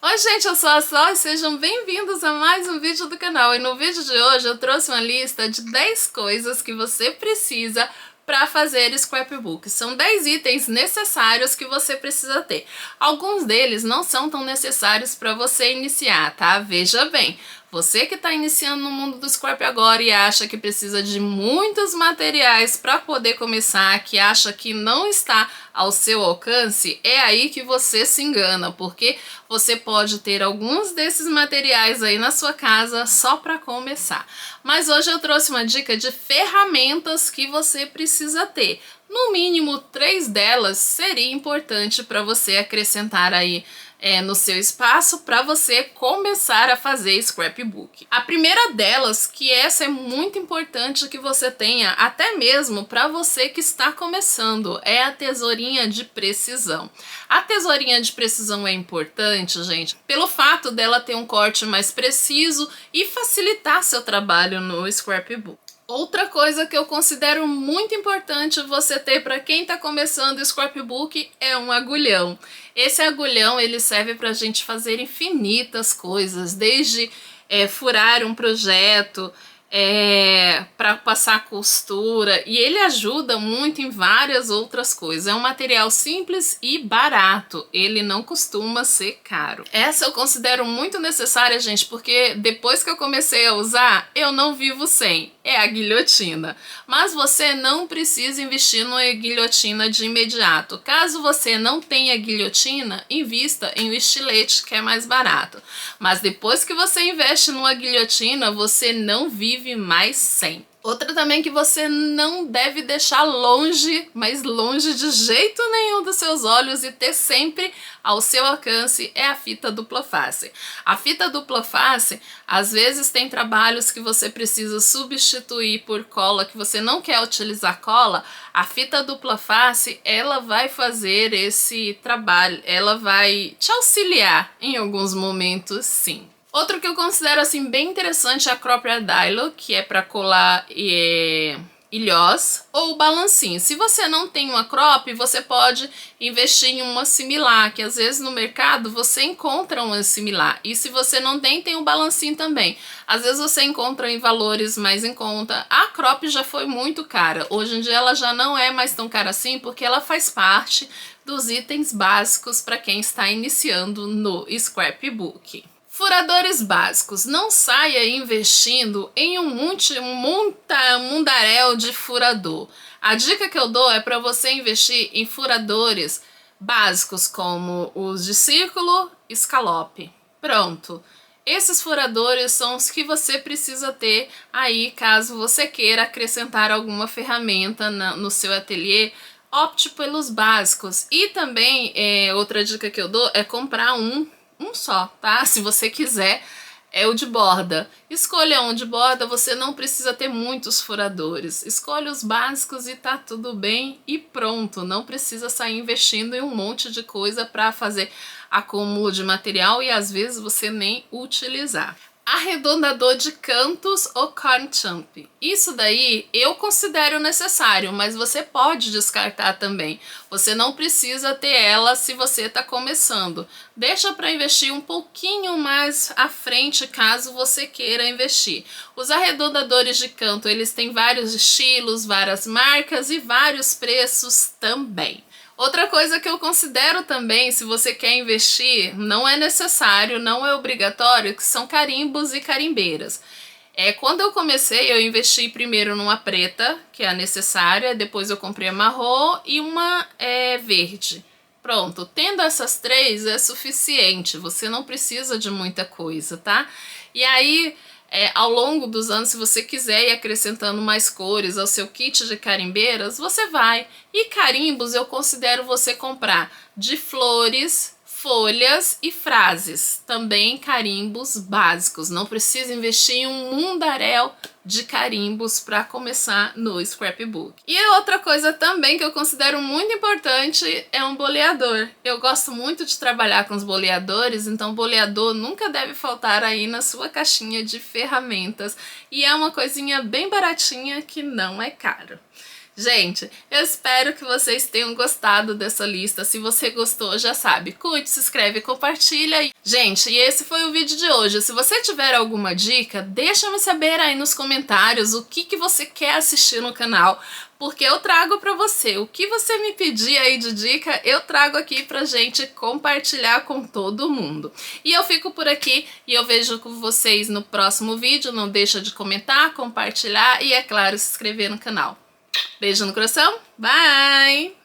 Oi gente, eu sou a Sol e sejam bem-vindos a mais um vídeo do canal. E no vídeo de hoje eu trouxe uma lista de 10 coisas que você precisa para fazer scrapbook. São 10 itens necessários que você precisa ter. Alguns deles não são tão necessários para você iniciar, tá? Veja bem. Você que está iniciando no mundo do scrap agora e acha que precisa de muitos materiais para poder começar, que acha que não está ao seu alcance, é aí que você se engana, porque você pode ter alguns desses materiais aí na sua casa só para começar. Mas hoje eu trouxe uma dica de ferramentas que você precisa ter. No mínimo 3 delas seria importante para você acrescentar aí no seu espaço para você começar a fazer scrapbook. A primeira delas, que essa é muito importante que você tenha, até mesmo para você que está começando, é a tesourinha de precisão. A tesourinha de precisão é importante, gente, pelo fato dela ter um corte mais preciso e facilitar seu trabalho no scrapbook. Outra coisa que eu considero muito importante você ter para quem está começando o scrapbook é um agulhão. Esse agulhão ele serve para a gente fazer infinitas coisas, desde furar um projeto, para passar costura, e ele ajuda muito em várias outras coisas. É um material simples e barato, ele não costuma ser caro. Essa eu considero muito necessária, gente, porque depois que eu comecei a usar, eu não vivo sem. É a guilhotina. Mas você não precisa investir numa guilhotina de imediato. Caso você não tenha guilhotina, invista em um estilete, que é mais barato. Mas depois que você investe numa guilhotina, você não vive mais sem. Outra também que você não deve deixar longe, mas longe de jeito nenhum dos seus olhos e ter sempre ao seu alcance, é a fita dupla face. A fita dupla face, às vezes tem trabalhos que você precisa substituir por cola, que você não quer utilizar cola. A fita dupla face, ela vai fazer esse trabalho, ela vai te auxiliar em alguns momentos, sim. Outro que eu considero assim bem interessante é a própria Dylo, que é para colar ilhós, ou o balancinho. Se você não tem uma crop, você pode investir em uma similar, que às vezes no mercado você encontra uma similar. E se você não tem, tem um balancinho também. Às vezes você encontra em valores mais em conta. A crop já foi muito cara. Hoje em dia ela já não é mais tão cara assim, porque ela faz parte dos itens básicos para quem está iniciando no scrapbook. Furadores básicos. Não saia investindo em um mundaréu de furador. A dica que eu dou é para você investir em furadores básicos como os de círculo, escalope. Pronto. Esses furadores são os que você precisa ter aí caso você queira acrescentar alguma ferramenta no seu ateliê. Opte pelos básicos. E também, outra dica que eu dou é comprar um só, tá? Se você quiser, é o de borda. Escolha um de borda, você não precisa ter muitos furadores. Escolha os básicos e tá tudo bem e pronto. Não precisa sair investindo em um monte de coisa para fazer acúmulo de material e às vezes você nem utilizar. Arredondador de cantos ou corn champ. Isso daí eu considero necessário, mas você pode descartar também. Você não precisa ter ela se você está começando. Deixa para investir um pouquinho mais à frente caso você queira investir. Os arredondadores de canto, eles têm vários estilos, várias marcas e vários preços também. Outra coisa que eu considero também, se você quer investir, não é necessário, não é obrigatório, que são carimbos e carimbeiras. Quando eu comecei, eu investi primeiro numa preta, que é a necessária, depois eu comprei a marrom e uma verde. Pronto, tendo essas 3 é suficiente, você não precisa de muita coisa, tá? E aí, ao longo dos anos, se você quiser ir acrescentando mais cores ao seu kit de carimbeiras, você vai. E carimbos eu considero você comprar de flores, folhas e frases. Também carimbos básicos. Não precisa investir em um mundaréu de carimbos para começar no scrapbook. E outra coisa também que eu considero muito importante é um boleador. Eu gosto muito de trabalhar com os boleadores, então boleador nunca deve faltar aí na sua caixinha de ferramentas. E é uma coisinha bem baratinha que não é caro. Gente, eu espero que vocês tenham gostado dessa lista. Se você gostou, já sabe, curte, se inscreve, compartilha. Gente, e esse foi o vídeo de hoje. Se você tiver alguma dica, deixa-me saber aí nos comentários o que você quer assistir no canal, porque eu trago pra você. O que você me pedir aí de dica, eu trago aqui pra gente compartilhar com todo mundo. E eu fico por aqui e eu vejo com vocês no próximo vídeo. Não deixa de comentar, compartilhar e, é claro, se inscrever no canal. Beijo no coração, bye!